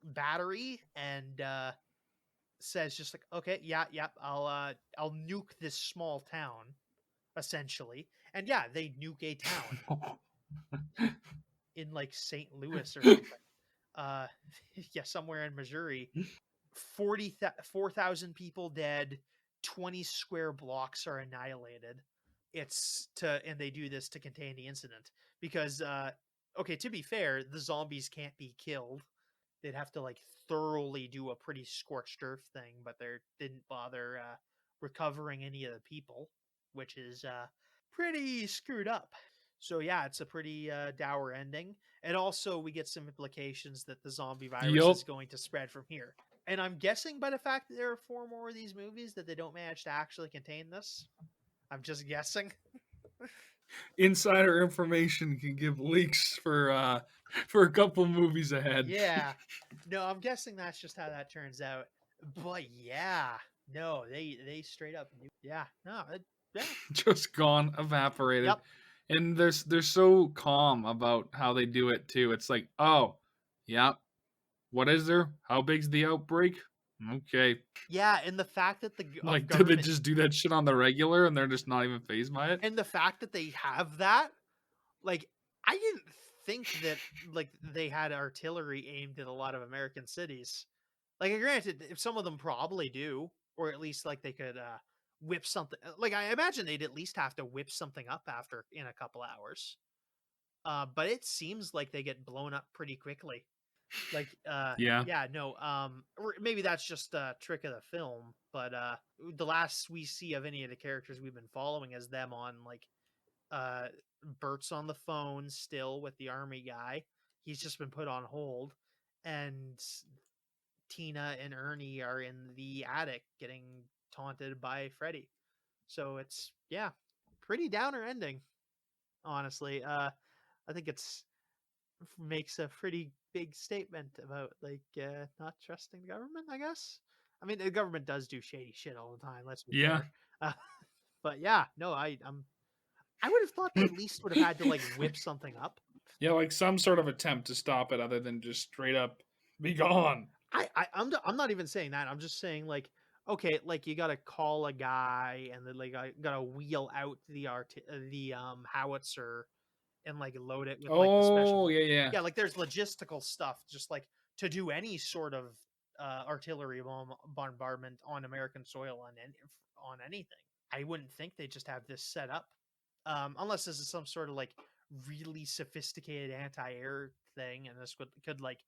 battery, and says just okay, yeah, I'll nuke this small town, essentially. And yeah, they nuke a town in St. Louis or something. Yeah, somewhere in Missouri. 4,000 people dead, 20 square blocks are annihilated. And they do this to contain the incident because to be fair, the zombies can't be killed. They'd have to thoroughly do a pretty scorched earth thing, but they didn't bother recovering any of the people, which is pretty screwed up. So yeah, it's a pretty dour ending. And also we get some implications that the zombie virus is going to spread from here. And I'm guessing by the fact that there are 4 more of these movies that they don't manage to actually contain this. I'm just guessing. Insider information can give leaks for a couple movies ahead. Yeah. No, I'm guessing that's just how that turns out. But yeah. No, they straight up. Yeah. No. Yeah. Just gone, evaporated. Yep. And they're so calm about how they do it too. It's like, oh, yeah. What is there? How big's the outbreak? Okay. Yeah, and the fact that the do they just do that shit on the regular and they're just not even fazed by it? And the fact that they have that, I didn't think that like they had artillery aimed at a lot of American cities. Like, granted, if some of them probably do, or at least like they could whip something. Like, I imagine they'd at least have to whip something up after in a couple hours. But it seems like they get blown up pretty quickly. Like, yeah, no, or maybe that's just a trick of the film. But the last we see of any of the characters we've been following is them on like, Bert's on the phone still with the army guy. He's just been put on hold, and Tina and Ernie are in the attic getting taunted by Freddy. So it's, yeah, pretty downer ending, honestly. I think it's makes a pretty big statement about like not trusting the government, I guess. I mean, the government does do shady shit all the time, let's be fair. But yeah, no, I would have thought they at least would have had to like whip something up. Yeah, like some sort of attempt to stop it other than just straight up be gone. I'm not even saying that. I'm just saying like, okay, like you gotta call a guy and then like gotta wheel out the howitzer and like load it with like the special. Yeah, like there's logistical stuff just like to do any sort of artillery bombardment on American soil on anything. I wouldn't think they just have this set up, unless this is some sort of like really sophisticated anti-air thing, and this could like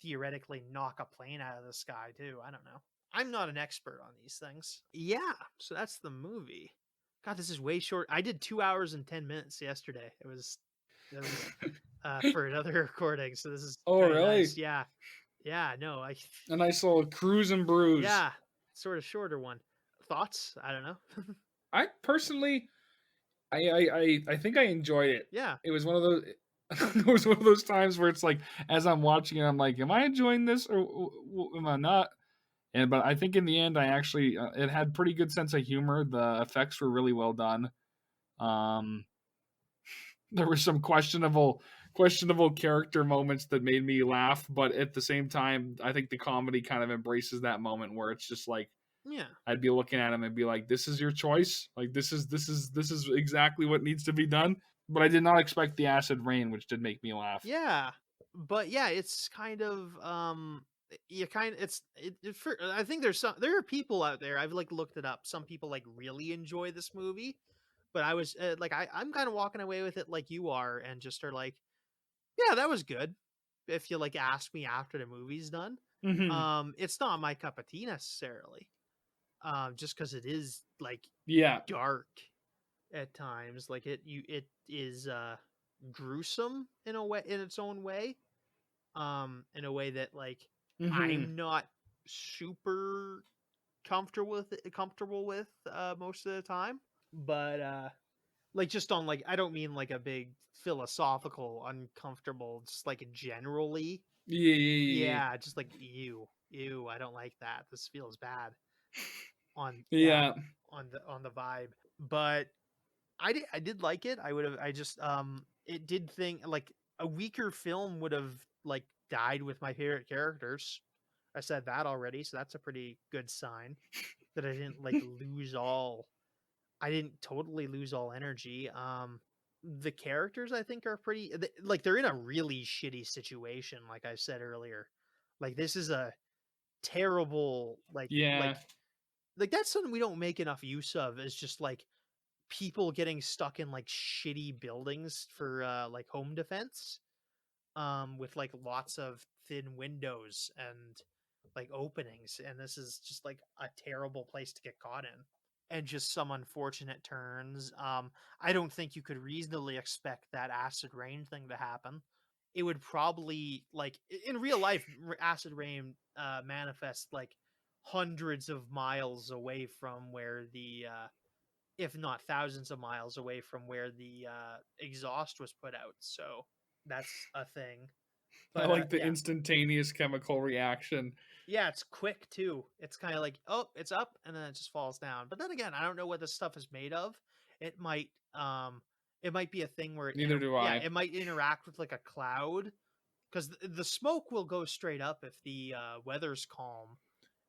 theoretically knock a plane out of the sky too. I don't know. I'm not an expert on these things. Yeah, so that's the movie. God, this is way short. I did 2 hours and 10 minutes yesterday. It was for another recording. So this is really nice. Yeah, no, a nice little cruise and bruise. Yeah, sort of shorter one. Thoughts? I don't know. I personally, I think I enjoyed it. Yeah, it was one of those. It was one of those times where it's like, as I'm watching it, I'm like, am I enjoying this or am I not? But I think in the end, I actually it had pretty good sense of humor. The effects were really well done. There were some questionable character moments that made me laugh, but at the same time, I think the comedy kind of embraces that moment where it's just like, yeah, I'd be looking at him and be like, this is your choice. Like this is exactly what needs to be done. But I did not expect the acid rain, which did make me laugh. Yeah, but yeah, it's kind of you kind of I think there are people out there, I've like looked it up, some people like really enjoy this movie, but I was like I'm kind of walking away with it like you are, and just are like, yeah, that was good. If you like ask me after the movie's done, it's not my cup of tea necessarily, just because it is like dark at times. Like it is gruesome in a way, in its own way, in a way that like I'm not super comfortable with most of the time. But like just on like, I don't mean like a big philosophical uncomfortable, just like generally. Yeah, just like ew, I don't like that. This feels bad on on the vibe. But I did like it. I just it did think like a weaker film would have like died with my favorite characters. I said that already, so that's a pretty good sign that I didn't like I didn't totally lose all energy. The characters I think are pretty like they're in a really shitty situation, like I said earlier. Like this is a terrible like that's something we don't make enough use of, is just like people getting stuck in like shitty buildings for like home defense, with like lots of thin windows and like openings, and this is just like a terrible place to get caught in, and just some unfortunate turns. I don't think you could reasonably expect that acid rain thing to happen. It would probably, like in real life, acid rain manifests like hundreds of miles away from where the if not thousands of miles away from where the exhaust was put out. So that's a thing. But I like the instantaneous chemical reaction. Yeah, it's quick too. It's kind of like, oh, it's up, and then it just falls down. But then again, I don't know what this stuff is made of. It might be a thing where neither do I. Yeah, it might interact with like a cloud, because the smoke will go straight up if the weather's calm,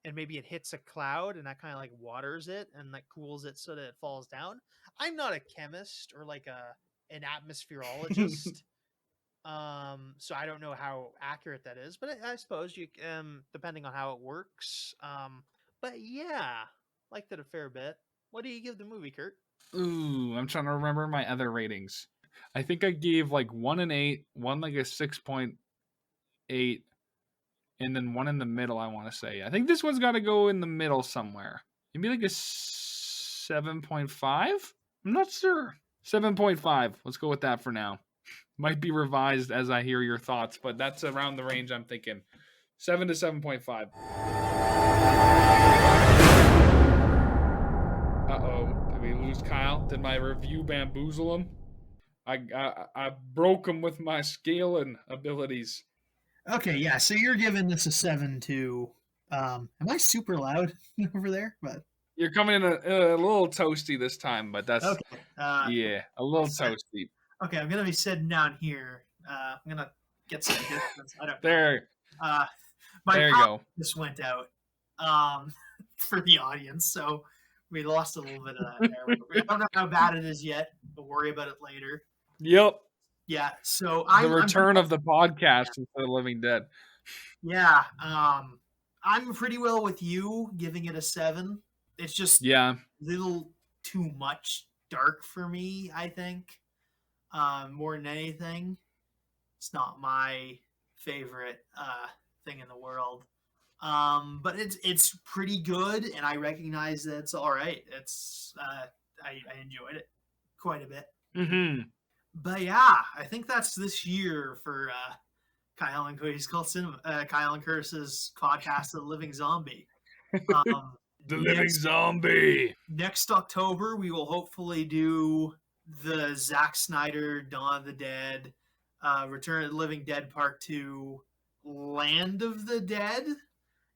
and maybe it hits a cloud and that kind of like waters it and like cools it so that it falls down. I'm not a chemist or like an atmospherologist. So I don't know how accurate that is, but I suppose you depending on how it works. But yeah, liked it a fair bit. What do you give the movie, Kurt? Ooh, I'm trying to remember my other ratings. I think I gave like 1 an 8, one like a 6.8, and then one in the middle, I want to say. I think this one's got to go in the middle somewhere. Maybe like a 7.5? I'm not sure. 7.5. Let's go with that for now. Might be revised as I hear your thoughts, but that's around the range I'm thinking. 7 to 7.5. Uh-oh. Did we lose Kyle? Did my review bamboozle him? I broke him with my scaling abilities. Okay, yeah. So you're giving this a 7 to. Am I super loud over there? But you're coming in a little toasty this time, but that's okay. Yeah, a little toasty. Okay, I'm gonna be sitting down here. I'm gonna get some distance. I don't there. My there you go. Just went out. For the audience, so we lost a little bit of that there. We don't know how bad it is yet. We'll worry about it later. Yep. Yeah. So the return of the podcast instead of Living Dead. Yeah. I'm pretty well with you giving it a 7. It's just a little too much dark for me, I think. More than anything, it's not my favorite thing in the world. But it's pretty good, and I recognize that it's all right. It's I enjoyed it quite a bit. Mm-hmm. But yeah, I think that's this year for Kyle and Cody's called Cinema. Kyle and Curtis's podcast, The Living Zombie. The Living Zombie. Next October, we will hopefully do the Zack Snyder Dawn of the Dead, Return of the Living Dead Part 2, Land of the Dead,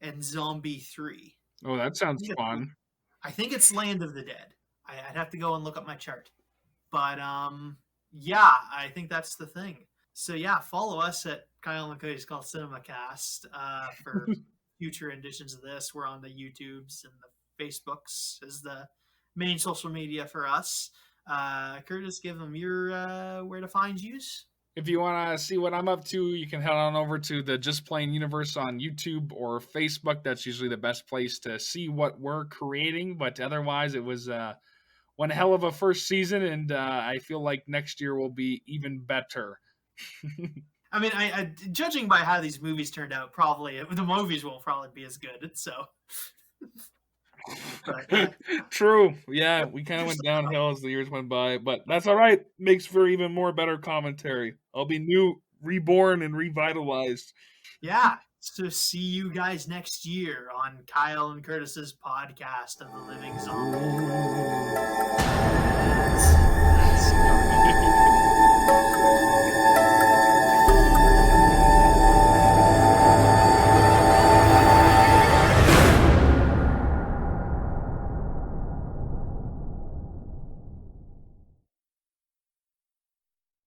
and Zombie 3. Oh, that sounds fun. I think it's Land of the Dead. I'd have to go and look up my chart. But yeah, I think that's the thing. So yeah, follow us at Kyle and Cody's called CinemaCast for future editions of this. We're on the YouTubes and the Facebooks is the main social media for us. Curtis, give them your where to find yous. If you want to see what I'm up to, you can head on over to the Just Plain Universe on YouTube or Facebook. That's usually the best place to see what we're creating. But otherwise, it was one hell of a first season, and I feel like next year will be even better. I mean, I judging by how these movies turned out, probably the movies won't probably be as good. So, but, true. Yeah, we kind of went downhill as the years went by, but that's all right. Makes for even more better commentary. I'll be new, reborn, and revitalized. Yeah. So see you guys next year on Kyle and Curtis's podcast of The Living Zombi.